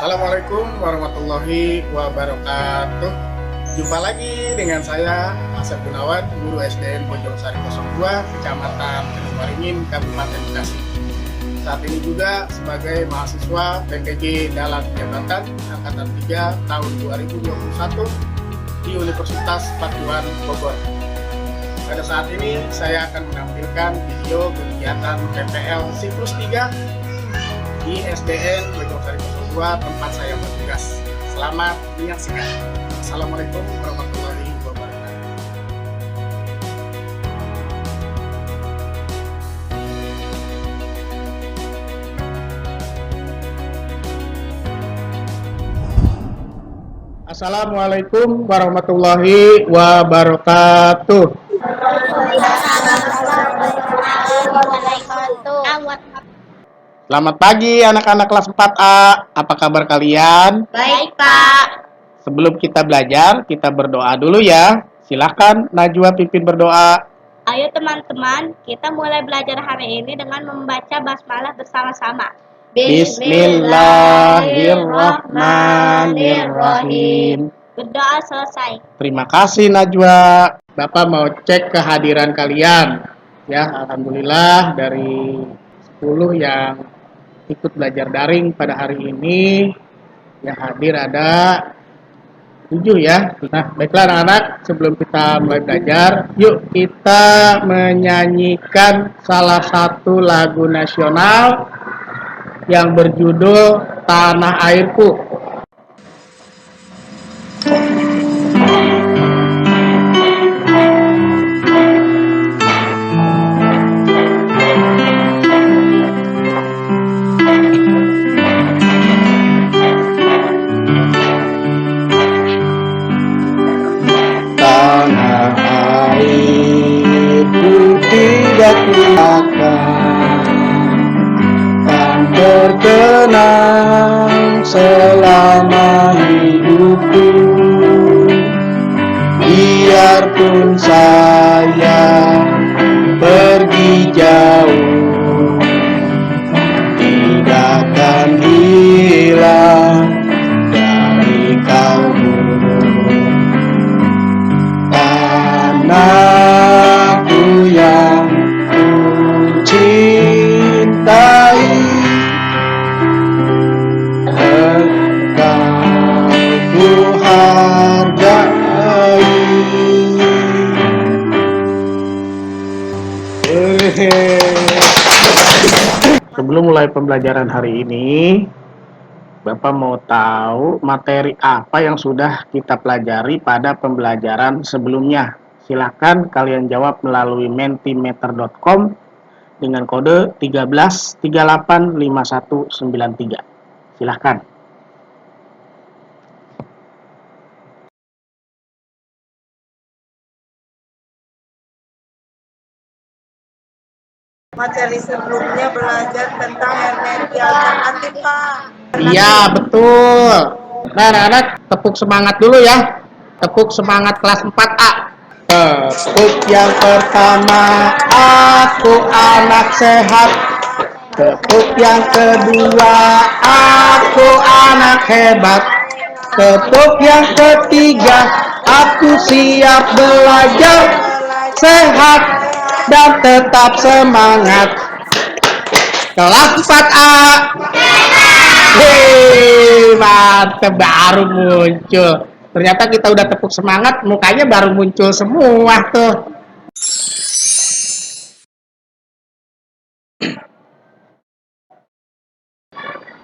Assalamualaikum warahmatullahi wabarakatuh. Jumpa lagi dengan saya Asep Gunawan, guru SDN Bojong-Sari 02, Kecamatan Kedung Kabupaten Bekasi. Saat ini juga sebagai mahasiswa PPG dalam jabatan Angkatan 3 tahun 2021 di Universitas Pakuan Bogor. Pada saat ini saya akan menampilkan video kegiatan PPL Siklus 3 di SDN Bojong-Sari 02 tempat saya bertugas. Selamat menyaksikan. Assalamualaikum warahmatullahi wabarakatuh. Assalamualaikum warahmatullahi wabarakatuh. Selamat pagi anak-anak kelas 4A. Apa kabar kalian? Baik, Pak. Sebelum kita belajar, kita berdoa dulu ya. Silahkan Najwa pimpin berdoa. Ayo teman-teman, kita mulai belajar hari ini dengan membaca basmalah bersama-sama. Bismillahirrahmanirrahim. Berdoa selesai. Terima kasih Najwa. Bapak mau cek kehadiran kalian. Ya, alhamdulillah dari 10 yang ikut belajar daring pada hari ini yang hadir ada 7 ya. Nah, baiklah anak-anak, sebelum kita mulai belajar, yuk kita menyanyikan salah satu lagu nasional yang berjudul Tanah Airku. Kan terkenang selama hidupku, biarpun saya pergi jauh, tidak akan hilang dari kalbu. Tanahku yang cintai, engkau ku hargai. Sebelum mulai pembelajaran hari ini, Bapak mau tahu materi apa yang sudah kita pelajari pada pembelajaran sebelumnya. Silakan kalian jawab melalui mentimeter.com dengan kode 13385193. Silahkan. Materi sebelumnya belajar tentang energi alternatif, Pak. Iya, betul. Nah, anak-anak, tepuk semangat dulu ya. Tepuk semangat kelas 4A. Tepuk yang pertama, aku anak sehat. Tepuk yang kedua, aku anak hebat. Tepuk yang ketiga, aku siap belajar, sehat dan tetap semangat. Kelas 4A. Hei, mantep, baru muncul. Ternyata kita udah tepuk semangat, mukanya baru muncul semua tuh.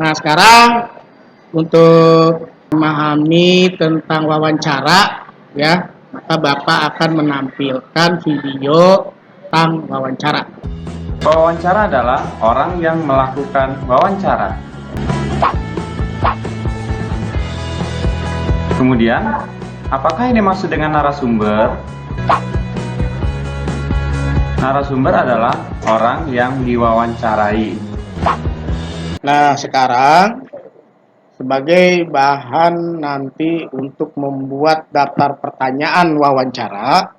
Nah, sekarang untuk memahami tentang wawancara ya, maka Bapak akan menampilkan video tentang wawancara. Wawancara adalah orang yang melakukan wawancara. Kemudian, apakah ini maksud dengan narasumber? Narasumber adalah orang yang diwawancarai. Nah, sekarang sebagai bahan nanti untuk membuat daftar pertanyaan wawancara,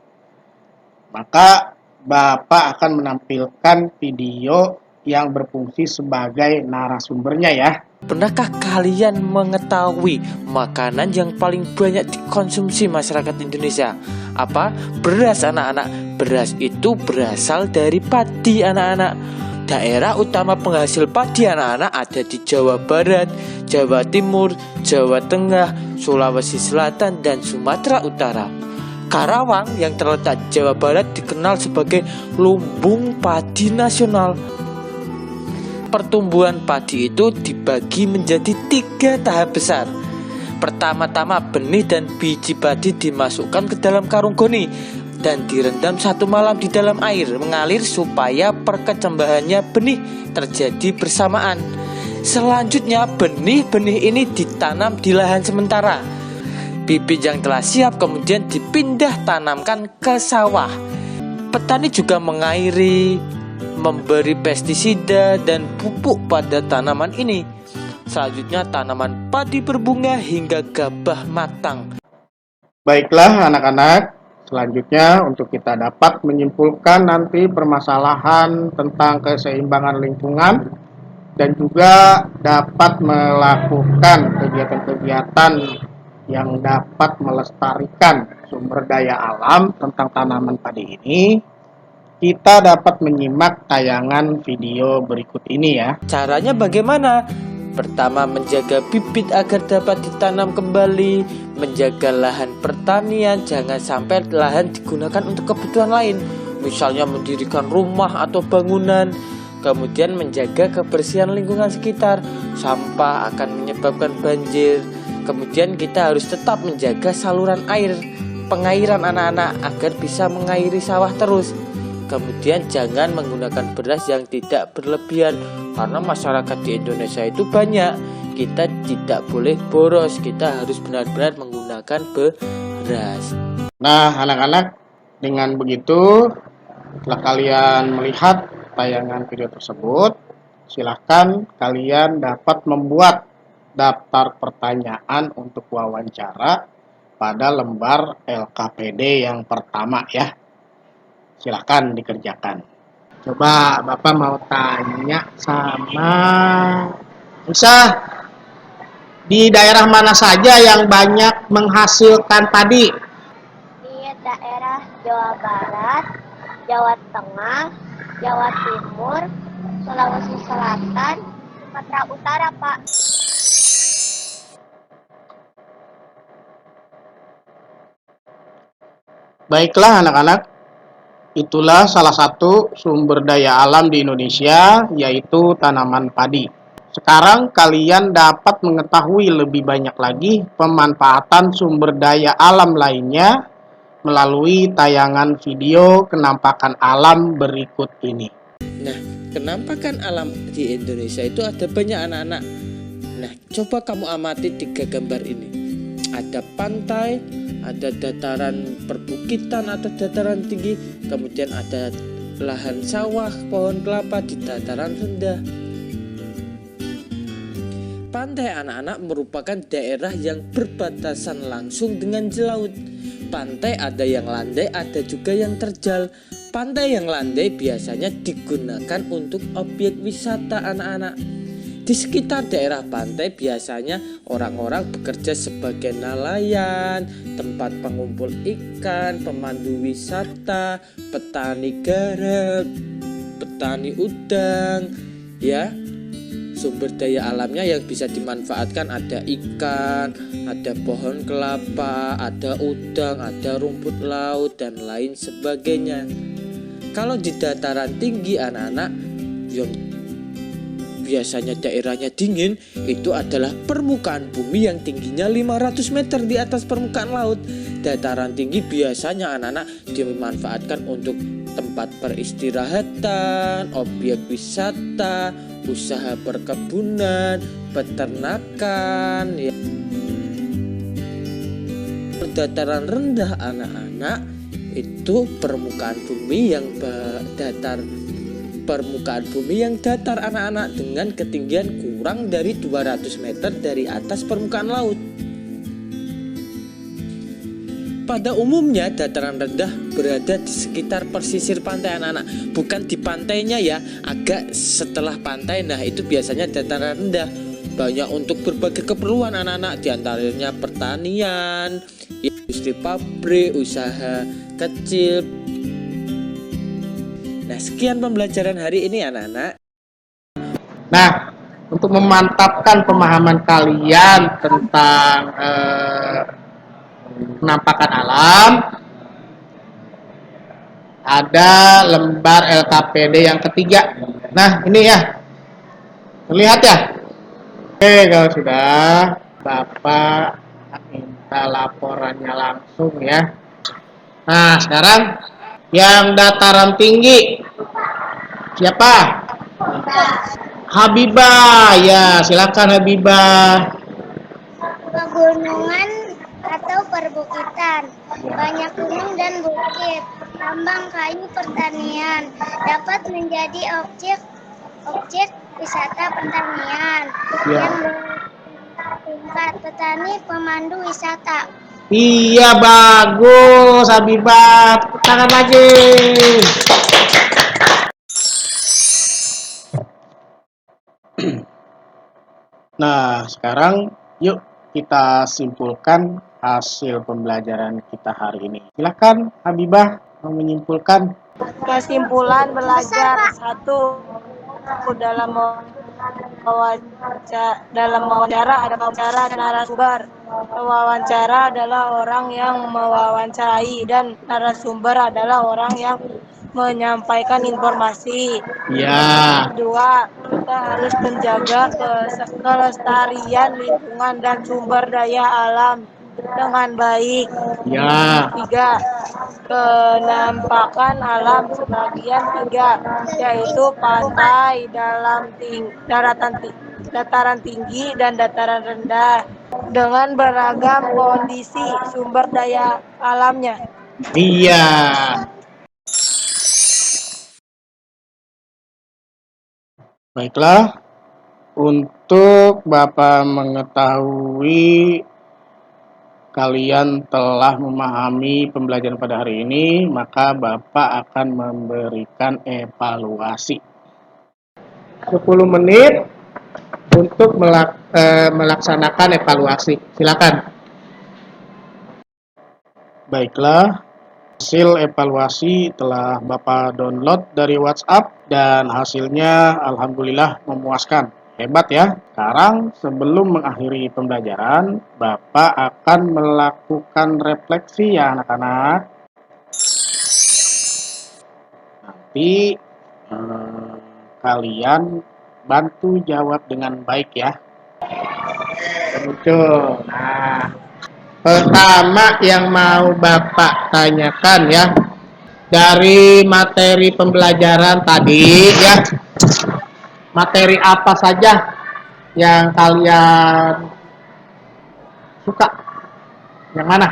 maka Bapak akan menampilkan video yang berfungsi sebagai narasumbernya ya. Pernahkah kalian mengetahui makanan yang paling banyak dikonsumsi masyarakat Indonesia? Apa? Beras, anak-anak. Beras itu berasal dari padi, anak-anak. Daerah utama penghasil padi, anak-anak, ada di Jawa Barat, Jawa Timur, Jawa Tengah, Sulawesi Selatan, dan Sumatera Utara. Karawang yang terletak di Jawa Barat dikenal sebagai lumbung padi nasional. Pertumbuhan padi itu dibagi menjadi 3 tahap besar. Pertama-tama benih dan biji padi dimasukkan ke dalam karung goni dan direndam 1 malam di dalam air mengalir supaya perkecambahannya benih terjadi bersamaan. Selanjutnya benih-benih ini ditanam di lahan sementara. Bibit yang telah siap kemudian dipindah tanamkan ke sawah. Petani juga mengairi, memberi pestisida dan pupuk pada tanaman ini. Selanjutnya tanaman padi berbunga hingga gabah matang. Baiklah anak-anak, selanjutnya untuk kita dapat menyimpulkan nanti permasalahan tentang keseimbangan lingkungan dan juga dapat melakukan kegiatan-kegiatan yang dapat melestarikan sumber daya alam tentang tanaman padi ini, kita dapat menyimak tayangan video berikut ini ya. Caranya bagaimana? Pertama, menjaga bibit agar dapat ditanam kembali, menjaga lahan pertanian, jangan sampai lahan digunakan untuk kebutuhan lain, misalnya mendirikan rumah atau bangunan. Kemudian menjaga kebersihan lingkungan sekitar, sampah akan menyebabkan banjir. Kemudian kita harus tetap menjaga saluran air, pengairan anak-anak agar bisa mengairi sawah terus. Kemudian jangan menggunakan beras yang tidak berlebihan, karena masyarakat di Indonesia itu banyak. Kita tidak boleh boros, kita harus benar-benar menggunakan beras. Nah anak-anak, dengan begitu setelah kalian melihat tayangan video tersebut, silahkan kalian dapat membuat daftar pertanyaan untuk wawancara pada lembar LKPD yang pertama ya. Silahkan dikerjakan. Coba Bapak mau tanya sama Musa, di daerah mana saja yang banyak menghasilkan padi? Di daerah Jawa Barat, Jawa Tengah, Jawa Timur, Sulawesi Selatan, Sumatera Utara, Pak. Baiklah anak-anak, itulah salah satu sumber daya alam di Indonesia, yaitu tanaman padi. Sekarang kalian dapat mengetahui lebih banyak lagi pemanfaatan sumber daya alam lainnya melalui tayangan video kenampakan alam berikut ini. Nah, kenampakan alam di Indonesia itu ada banyak, anak-anak. Nah, coba kamu amati 3 gambar ini. Ada pantai, ada dataran perbukitan atau dataran tinggi, kemudian ada lahan sawah, pohon kelapa di dataran rendah. Pantai, anak-anak, merupakan daerah yang berbatasan langsung dengan laut. Pantai ada yang landai, ada juga yang terjal. Pantai yang landai biasanya digunakan untuk objek wisata, anak-anak. Di sekitar daerah pantai biasanya orang-orang bekerja sebagai nelayan, tempat pengumpul ikan, pemandu wisata, petani garam, petani udang, ya. Sumber daya alamnya yang bisa dimanfaatkan ada ikan, ada pohon kelapa, ada udang, ada rumput laut, dan lain sebagainya. Kalau di dataran tinggi, anak-anak, yang biasanya daerahnya dingin, itu adalah permukaan bumi yang tingginya 500 meter di atas permukaan laut. Dataran tinggi biasanya, anak-anak, dimanfaatkan untuk tempat peristirahatan, objek wisata, usaha perkebunan, peternakan, ya. Dataran rendah, anak-anak, itu permukaan bumi yang datar, anak-anak, dengan ketinggian kurang dari 200 meter dari atas permukaan laut. Pada umumnya dataran rendah berada di sekitar pesisir pantai anak-anak, bukan di pantainya ya, agak setelah pantai. Nah itu biasanya dataran rendah, banyak untuk berbagai keperluan anak-anak, diantaranya pertanian, industri pabrik, usaha kecil. Nah sekian pembelajaran hari ini anak-anak. Nah, untuk memantapkan pemahaman kalian tentang penampakan alam, ada lembar LKPD yang ketiga. Nah, ini ya, terlihat ya. Oke, kalau sudah, Bapak minta laporannya langsung ya. Nah, sekarang yang dataran tinggi siapa? Habibah, ya silakan Habibah. Pegunungan atau perbukitan, banyak gunung dan bukit, tambang kayu, pertanian, dapat menjadi objek wisata pertanian yang bertingkat petani pemandu wisata. Iya bagus Habibah, tepuk tangan lagi. Nah, sekarang yuk kita simpulkan hasil pembelajaran kita hari ini. Silakan Habibah menyimpulkan. Kesimpulan belajar 1. Dalam wawancara ada wawancara dan narasumber. Wawancara adalah orang yang mewawancarai dan narasumber adalah orang yang menyampaikan informasi. Ya. 2. Kita harus menjaga kelestarian lingkungan dan sumber daya alam dengan baik. Ya. 3. Penampakan alam sebagian 3, yaitu pantai, dataran tinggi dan dataran rendah dengan beragam kondisi sumber daya alamnya. Iya. Baiklah, untuk Bapak mengetahui kalian telah memahami pembelajaran pada hari ini, maka Bapak akan memberikan evaluasi 10 menit untuk melaksanakan evaluasi. Silakan. Baiklah, hasil evaluasi telah Bapak download dari WhatsApp dan hasilnya alhamdulillah memuaskan. Hebat ya. Sekarang sebelum mengakhiri pembelajaran, Bapak akan melakukan refleksi ya anak-anak. Nanti kalian bantu jawab dengan baik ya. Muncul. Nah, pertama yang mau Bapak tanyakan ya, dari materi pembelajaran tadi ya, materi apa saja yang kalian suka? Yang mana?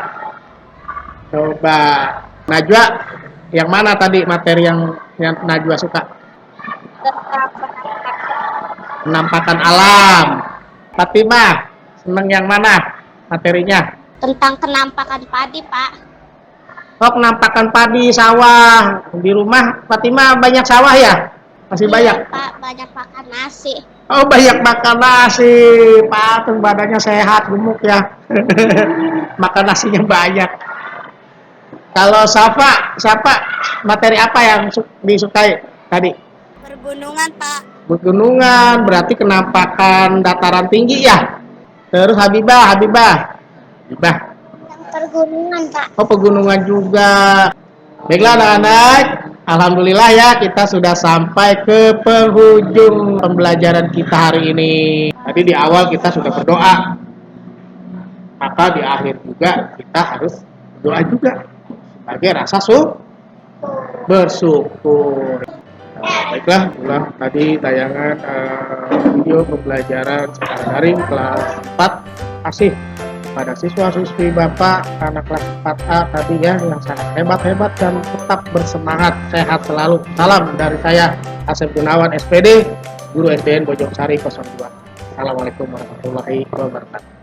Coba Najwa, yang mana tadi materi yang Najwa suka? Penampakan alam. Fatimah, seneng yang mana materinya? Tentang penampakan padi, Pak. Oh, penampakan padi, sawah. Di rumah Fatimah banyak sawah ya? Masih banyak? Iya, Pak, banyak makan nasi. Oh, banyak makan nasi. Pak, badannya sehat, gemuk ya. Makan nasinya banyak. Kalau Safa, materi apa yang disukai tadi? Pergunungan, Pak. Pegunungan, berarti kenampakan dataran tinggi ya. Terus Habibah. Yang pergunungan, Pak. Oh, pegunungan juga. Baiklah anak-anak, alhamdulillah ya kita sudah sampai ke penghujung pembelajaran kita hari ini. Tadi di awal kita sudah berdoa, maka di akhir juga kita harus berdoa juga sebagai rasa bersyukur. Baiklah, itulah tadi tayangan video pembelajaran secara daring kelas 4. Terima kasih pada siswa-siswi Bapak anak kelas 4A tadi ya yang sangat hebat-hebat dan tetap bersemangat, sehat selalu. Salam dari saya Asep Gunawan SPD, Guru SDN Bojong Sari 02. Assalamualaikum warahmatullahi wabarakatuh.